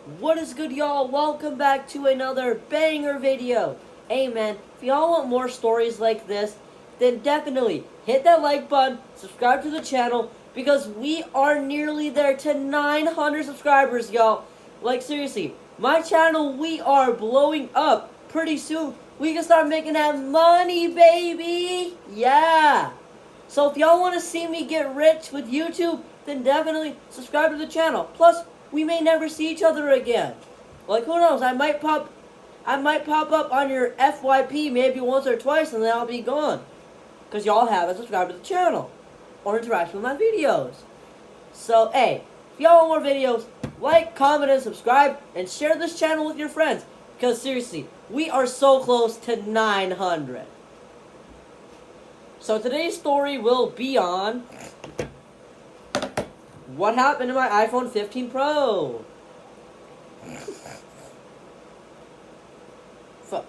What is good, y'all? Welcome back to another banger video. Hey man, if y'all want more stories like this, then definitely hit that like button, subscribe to the channel, because we are nearly there to 900 subscribers, y'all. Like, seriously, my channel, we are blowing up. Pretty soon, we can start making that money, baby. Yeah. So if y'all want to see me get rich with YouTube, then definitely subscribe to the channel. Plus, we may never see each other again. Like, who knows? I might pop up on your FYP maybe once or twice, and then I'll be gone. Because y'all haven't subscribed to the channel or interacted with my videos. So, hey, if y'all want more videos, like, comment, and subscribe, and share this channel with your friends. Because seriously, we are so close to 900. So today's story will be on what happened to my iPhone 15 Pro. Fuck.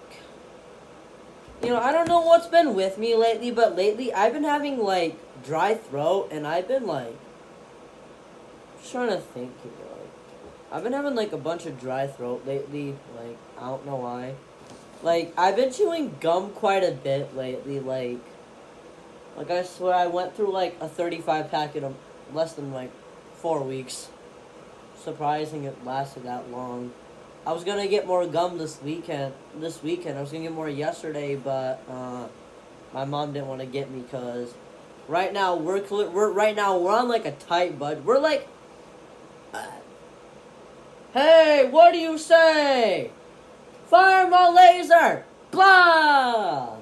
You know, I don't know what's been with me lately, but lately I've been having, like, dry throat, and I've been, like, just trying to think here, like, I've been having, like, a bunch of dry throat lately, like, I don't know why. Like, I've been chewing gum quite a bit lately, like, I swear I went through, like, a 35 packet of less than, like, 4 weeks. Surprising it lasted that long. I was gonna get more gum this weekend. I was gonna get more yesterday, but my mom didn't want to get me because right now we're on like a tight budget. We're like, hey, what do you say? Fire my laser, blah.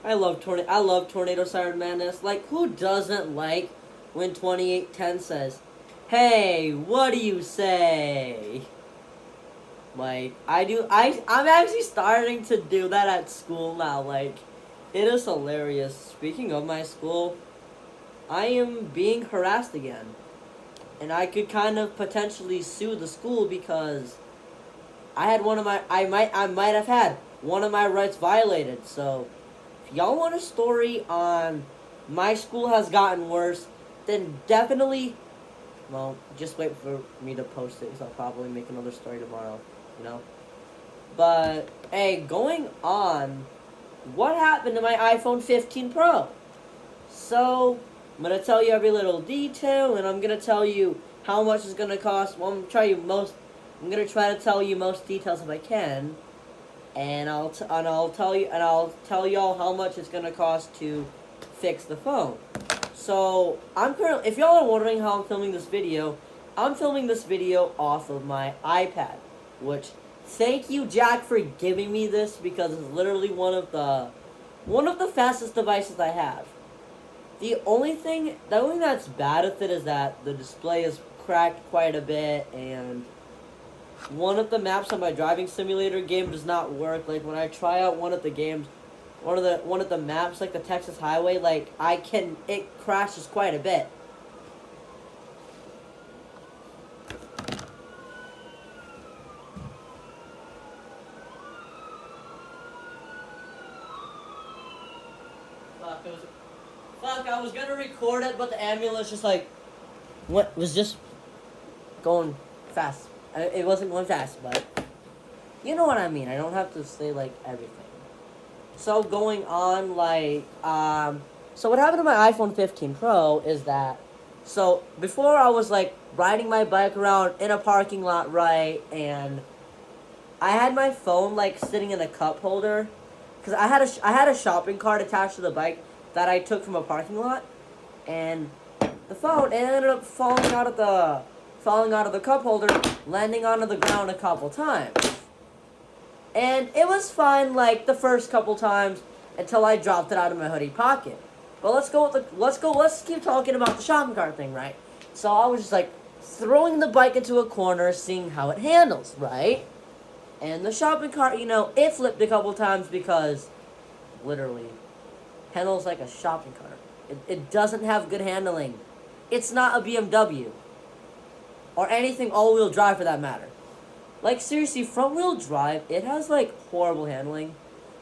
I love Tornado Siren Madness. Like, who doesn't like when 2810 says, hey, what do you say? Like, I'm actually starting to do that at school now. Like, it is hilarious. Speaking of my school, I am being harassed again. And I could kind of potentially sue the school because I might have had one of my rights violated. So, if y'all want a story on my school has gotten worse, then definitely, well, just wait for me to post it, because I'll probably make another story tomorrow, you know? But, hey, going on, what happened to my iPhone 15 Pro? So, I'm going to tell you every little detail, and I'm going to tell you how much it's going to cost. Well, I'm going to try to tell you most details if I can. And I'll tell y'all how much it's gonna cost to fix the phone. So if y'all are wondering how I'm filming this video off of my iPad, which thank you, Jack, for giving me this, because it's literally one of the fastest devices I have. The only thing that's bad with it is that the display is cracked quite a bit, and one of the maps on my driving simulator game does not work. Like, when I try out one of the maps, like the Texas Highway, like, it crashes quite a bit. I was gonna record it, but the ambulance just, like, was just going fast. It wasn't going fast, but you know what I mean. I don't have to say, like, everything. So going on, like, so what happened to my iPhone 15 Pro is that, so before I was, like, riding my bike around in a parking lot, right, and I had my phone, like, sitting in a cup holder, because I had a shopping cart attached to the bike that I took from a parking lot, and the phone ended up falling out of the cup holder, landing onto the ground a couple times. And it was fine, like, the first couple times until I dropped it out of my hoodie pocket. But let's keep talking about the shopping cart thing, right? So I was just, like, throwing the bike into a corner, seeing how it handles, right? And the shopping cart, you know, it flipped a couple times because, literally, handles like a shopping cart. It doesn't have good handling. It's not a BMW. Or anything all-wheel drive, for that matter. Like, seriously, front-wheel drive, it has, like, horrible handling.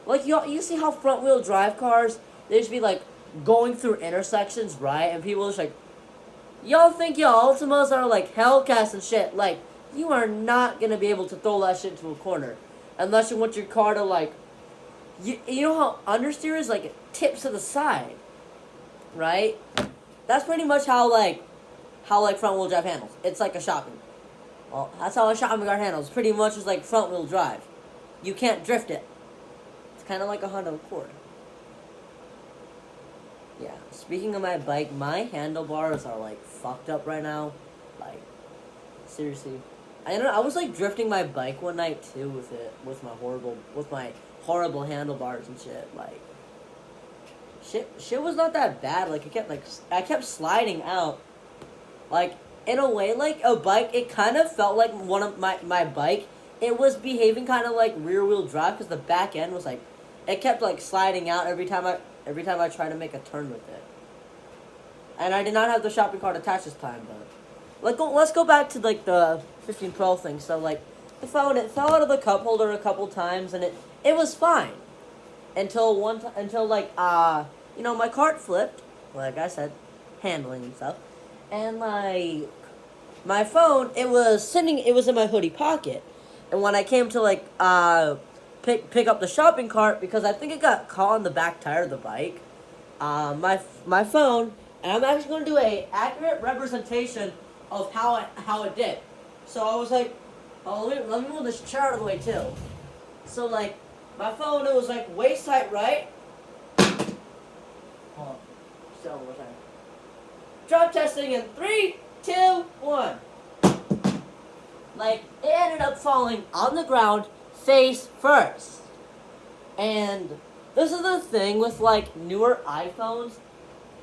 Like, you see how front-wheel drive cars, they just be, like, going through intersections, right? And people just, like, y'all think your Altimas are, like, Hellcats and shit. Like, you are not gonna be able to throw that shit to a corner, unless you want your car to like, you know how understeer is like it tips to the side, right? That's pretty much how front wheel drive handles. It's like a shopping. Well, that's how a shopping cart handles. Pretty much is like front wheel drive. You can't drift it. It's kind of like a Honda Accord. Yeah. Speaking of my bike, my handlebars are like fucked up right now. Like, seriously. I don't know. I was like drifting my bike one night too with my horrible handlebars and shit. Like, shit was not that bad. Like, I kept sliding out. Like, in a way, like a bike, it kind of felt like one of my bike. It was behaving kind of like rear wheel drive because the back end was like, it kept like sliding out every time I tried to make a turn with it. And I did not have the shopping cart attached this time, but let's go back to like the 15 Pro thing. So like the phone, it fell out of the cup holder a couple times, and it was fine until my cart flipped, like I said, handling and stuff, and like my phone, it was in my hoodie pocket, and when I came to like pick up the shopping cart, because I think it got caught on the back tire of the bike, my phone, and I'm actually going to do a accurate representation of how it did. So I was like, oh, let me move this chair out of the way too. So like my phone, it was like waist height right. Hold on, still one more time. Drop testing in 3, 2, 1. Like, it ended up falling on the ground face first. And this is the thing with like newer iPhones.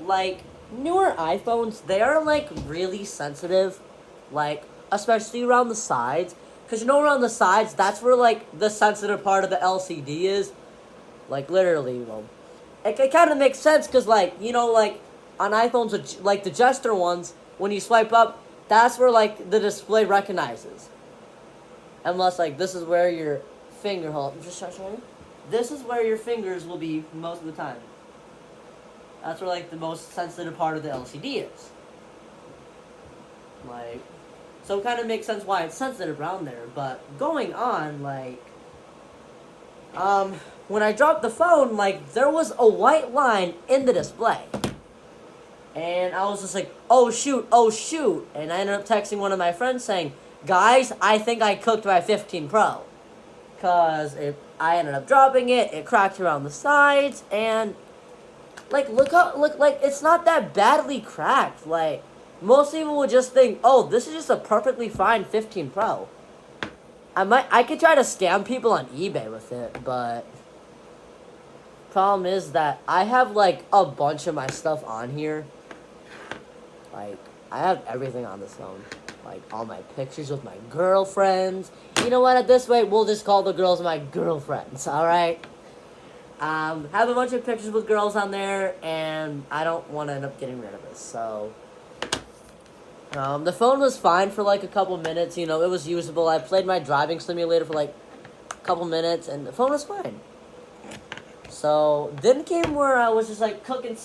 Like, newer iPhones, they are like really sensitive. Like, especially around the sides. Because you know around the sides, that's where like the sensitive part of the LCD is. Like, literally, well, it kind of makes sense because like, you know, like on iPhones, like the gesture ones, when you swipe up, that's where like the display recognizes. Unless like this is where your finger, hold on, just showing you. This is where your fingers will be most of the time. That's where like the most sensitive part of the LCD is. Like, so it kind of makes sense why it's sensitive around there. But going on, like, when I dropped the phone, like, there was a white line in the display. And I was just like, oh shoot. And I ended up texting one of my friends saying, guys, I think I cooked my 15 Pro. Because I ended up dropping it, it cracked around the sides, and, like, look, it's not that badly cracked. Like, most people would just think, oh, this is just a perfectly fine 15 Pro. I could try to scam people on eBay with it, but problem is that I have, like, a bunch of my stuff on here. Like, I have everything on this phone. Like, all my pictures with my girlfriends. You know what, at this rate, we'll just call the girls my girlfriends, alright? Have a bunch of pictures with girls on there, and I don't want to end up getting rid of this, so the phone was fine for like a couple minutes, you know, it was usable. I played my driving simulator for like a couple minutes, and the phone was fine. So, then came where I was just like cooking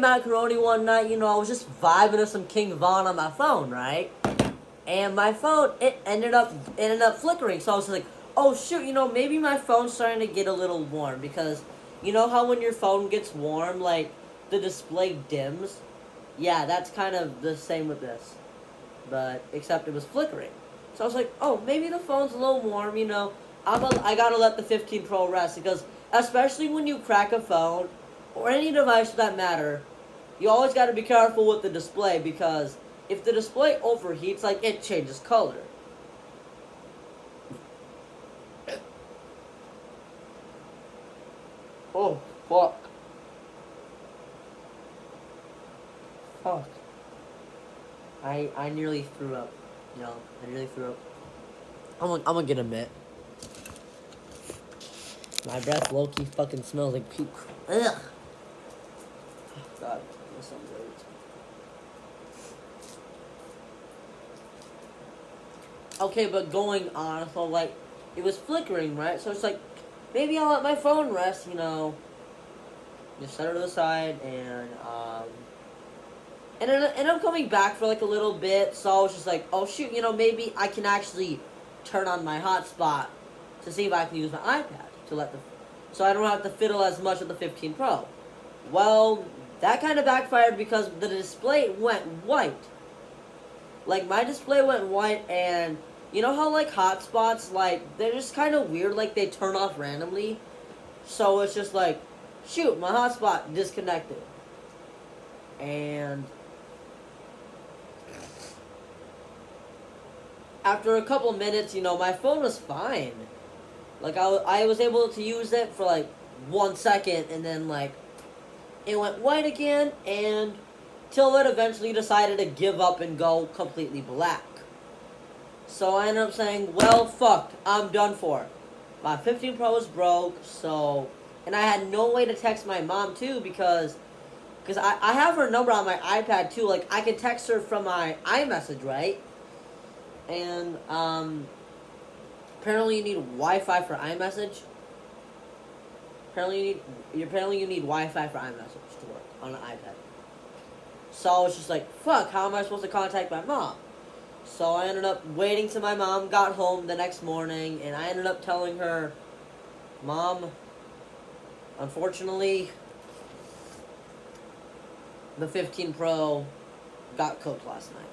macaroni one night, you know, I was just vibing to some King Von on my phone, right? And my phone, it ended up flickering, so I was like, oh shoot, you know, maybe my phone's starting to get a little warm, because you know how when your phone gets warm, like, the display dims? Yeah, that's kind of the same with this. But, except it was flickering. So I was like, oh, maybe the phone's a little warm, you know. I gotta let the 15 Pro rest, because especially when you crack a phone, or any device for that matter, you always gotta be careful with the display, because if the display overheats, like, it changes color. Oh, fuck. Fuck. I nearly threw up. You know, I nearly threw up. I'm gonna get a mitt. My breath low-key fucking smells like puke. Ugh. God, this sounds weird. Okay, but going on, so like, it was flickering, right? So it's like, maybe I'll let my phone rest, you know. Just set it to the side, and, And then ended up coming back for like a little bit, so I was just like, oh shoot, maybe I can actually turn on my hotspot to see if I can use my iPad to so I don't have to fiddle as much with the 15 Pro. Well, that kind of backfired because the display went white. Like, my display went white, and you know how, like, hotspots, like, they're just kind of weird, like, they turn off randomly? So it's just like, shoot, my hotspot disconnected. And after a couple minutes, my phone was fine. Like, I was able to use it for, like, 1 second, and then, like, it went white again, and till it eventually decided to give up and go completely black. So I ended up saying, well, fuck, I'm done for. My 15 Pro is broke, and I had no way to text my mom, too, because I have her number on my iPad, too. Like, I can text her from my iMessage, right? And, apparently you need Wi-Fi for iMessage. Apparently you need Wi-Fi for iMessage to work on an iPad. So I was just like, fuck, how am I supposed to contact my mom? So I ended up waiting till my mom got home the next morning, and I ended up telling her, Mom, unfortunately, the 15 Pro got cooked last night.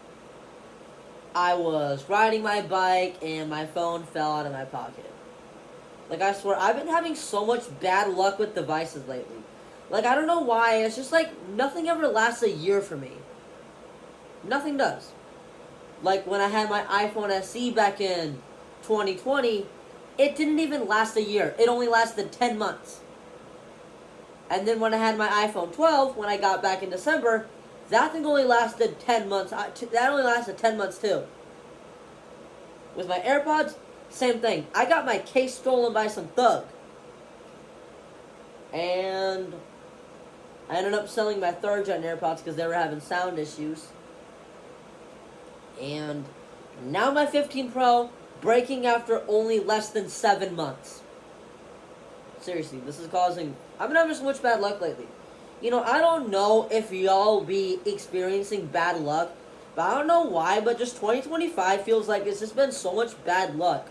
I was riding my bike, and my phone fell out of my pocket. Like, I swear, I've been having so much bad luck with devices lately. Like, I don't know why, it's just like, nothing ever lasts a year for me. Nothing does. Like, when I had my iPhone SE back in 2020, it didn't even last a year. It only lasted 10 months. And then when I had my iPhone 12, when I got back in December, that thing only lasted 10 months. That only lasted 10 months, too. With my AirPods, same thing. I got my case stolen by some thug. And I ended up selling my 3rd-gen AirPods because they were having sound issues. And now my 15 Pro breaking after only less than 7 months. Seriously, this is causing... I've been having so much bad luck lately. I don't know if y'all be experiencing bad luck, but I don't know why, but just 2025 feels like it's just been so much bad luck.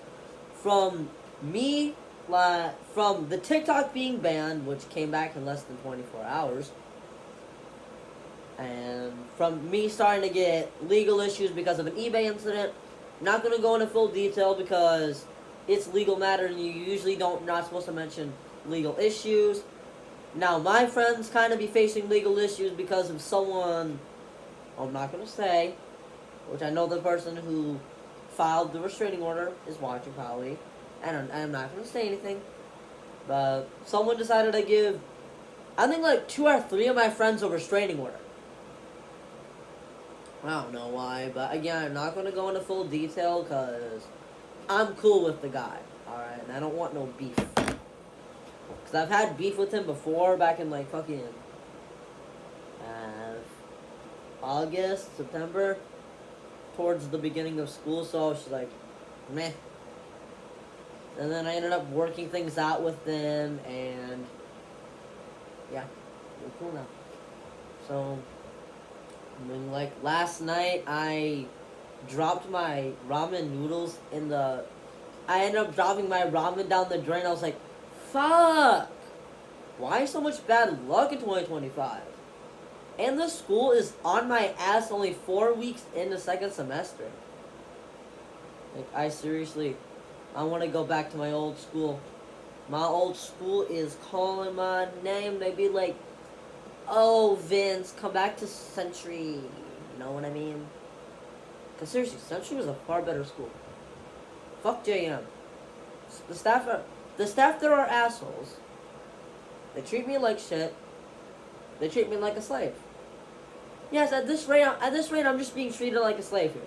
From me, from the TikTok being banned, which came back in less than 24 hours, and from me starting to get legal issues because of an eBay incident. Not going to go into full detail because it's legal matter and you usually not supposed to mention legal issues. Now, my friends kind of be facing legal issues because of someone, I'm not going to say, which I know the person who filed the restraining order is watching probably, and I'm not going to say anything, but someone decided to give, I think like 2 or 3 of my friends a restraining order. I don't know why, but again, I'm not going to go into full detail because I'm cool with the guy, alright, and I don't want no beef. Because I've had beef with him before, back in like fucking August, September, towards the beginning of school, so I was just like, meh. And then I ended up working things out with them, and yeah, we're cool now. So, I mean, like, last night, I dropped my ramen noodles I ended up dropping my ramen down the drain. I was like, fuck! Why so much bad luck in 2025? And the school is on my ass only 4 weeks in the 2nd semester. Like, I want to go back to my old school. My old school is calling my name. They be like, oh, Vince, come back to Century. You know what I mean? Because seriously, Century was a far better school. Fuck JM. The staff there are assholes. They treat me like shit. They treat me like a slave. Yes, at this rate, I'm just being treated like a slave here.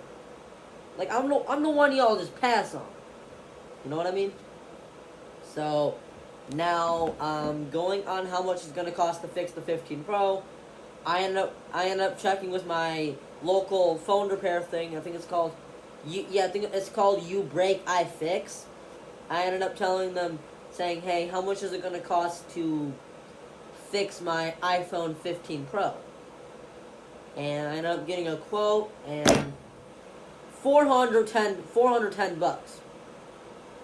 Like, I'm the one y'all just pass on. You know what I mean? So, now, going on how much it's gonna cost to fix the 15 Pro, I end up checking with my local phone repair thing. I think it's called, I think it's called You Break, I Fix. I ended up telling them, saying, hey, how much is it gonna cost to fix my iPhone 15 Pro? and I ended up getting a quote and 410 bucks.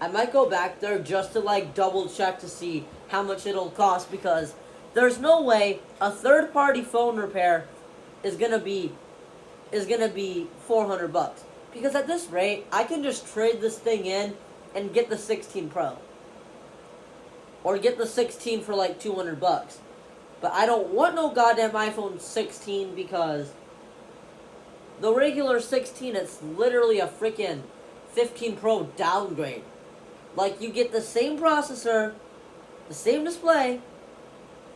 I might go back there just to like double check to see how much it'll cost, because there's no way a third party phone repair is gonna be 400 bucks. Because at this rate, I can just trade this thing in and get the 16 Pro. Or get the 16 for like 200 bucks. But I don't want no goddamn iPhone 16, because the regular 16, it's literally a freaking 15 Pro downgrade. Like, you get the same processor, the same display,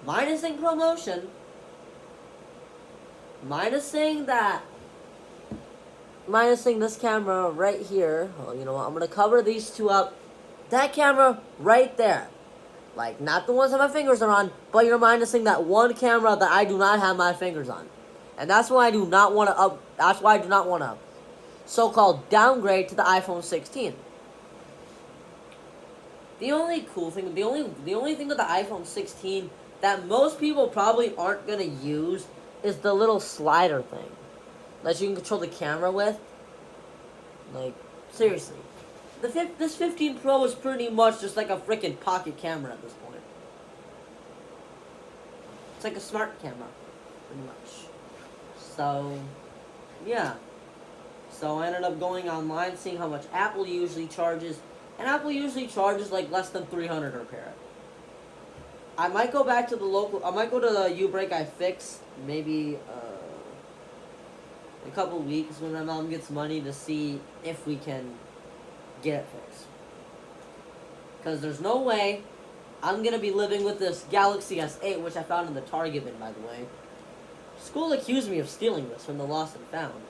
minusing ProMotion, minusing this camera right here. Oh, you know what? I'm going to cover these two up. That camera right there. Like, not the ones that my fingers are on, but you're minusing that one camera that I do not have my fingers on. And that's why I do not want to so-called downgrade to the iPhone 16. The only cool thing, the only thing with the iPhone 16 that most people probably aren't gonna use is the little slider thing that you can control the camera with. Like, seriously, this 15 Pro is pretty much just like a freaking pocket camera at this point. It's like a smart camera, pretty much. So, yeah. So I ended up going online, seeing how much Apple usually charges. And Apple usually charges like less than $300 to repair it. I might go back to I might go to the U-Break iFix maybe a couple weeks when my mom gets money to see if we can get it fixed. Because there's no way I'm going to be living with this Galaxy S8, which I found in the Target bin, by the way. School accused me of stealing this from the Lost and Found.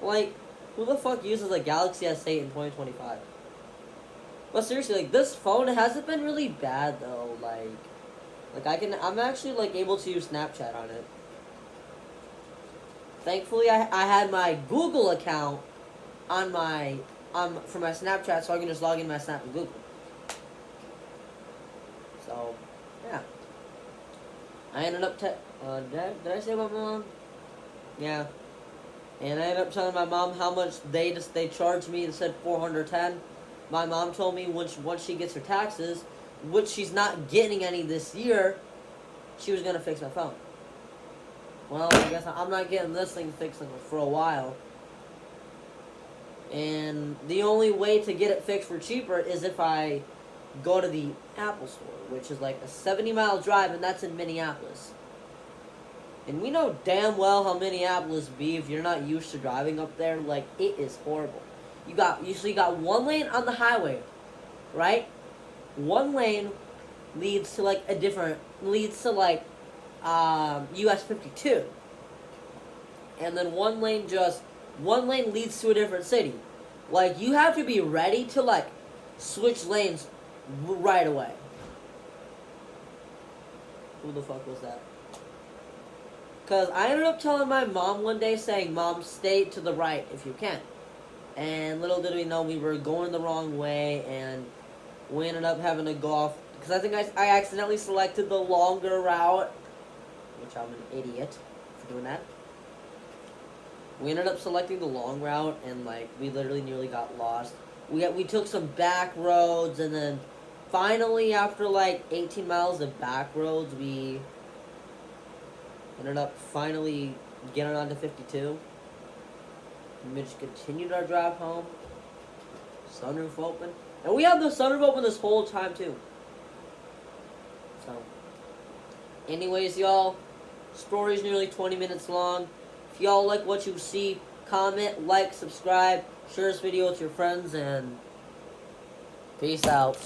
Like, who the fuck uses a Galaxy S8 in 2025? But seriously, like, this phone hasn't been really bad, though. Like I'm actually, like, able to use Snapchat on it. Thankfully, I had my Google account on for my Snapchat, so I can just log in my Snap and Google. So, yeah. I ended up, did I say about my mom? Yeah. And I ended up telling my mom how much they charged me. They said $410. My mom told me once she gets her taxes, which she's not getting any this year, she was going to fix my phone. Well, I guess I'm not getting this thing fixed for a while. And the only way to get it fixed for cheaper is if I go to the Apple store, which is like a 70-mile drive, and that's in Minneapolis. And we know damn well how Minneapolis be if you're not used to driving up there. Like, it is horrible. You got one lane on the highway, right? One lane leads to US 52. And then one lane leads to a different city. Like, you have to be ready to, like, switch lanes right away. Who the fuck was that? Because I ended up telling my mom one day, saying, "Mom, stay to the right if you can." And little did we know, we were going the wrong way, and we ended up having to go off, because I think I accidentally selected the longer route, which I'm an idiot for doing that. We ended up selecting the long route, and, like, we literally nearly got lost. We took some back roads, and then finally, after, like, 18 miles of back roads, we ended up finally getting onto 52. We just continued our drive home. Sunroof open. And we had the sunroof open this whole time, too. So, anyways, y'all, story's nearly 20 minutes long. If y'all like what you see, comment, like, subscribe, share this video with your friends, and peace out.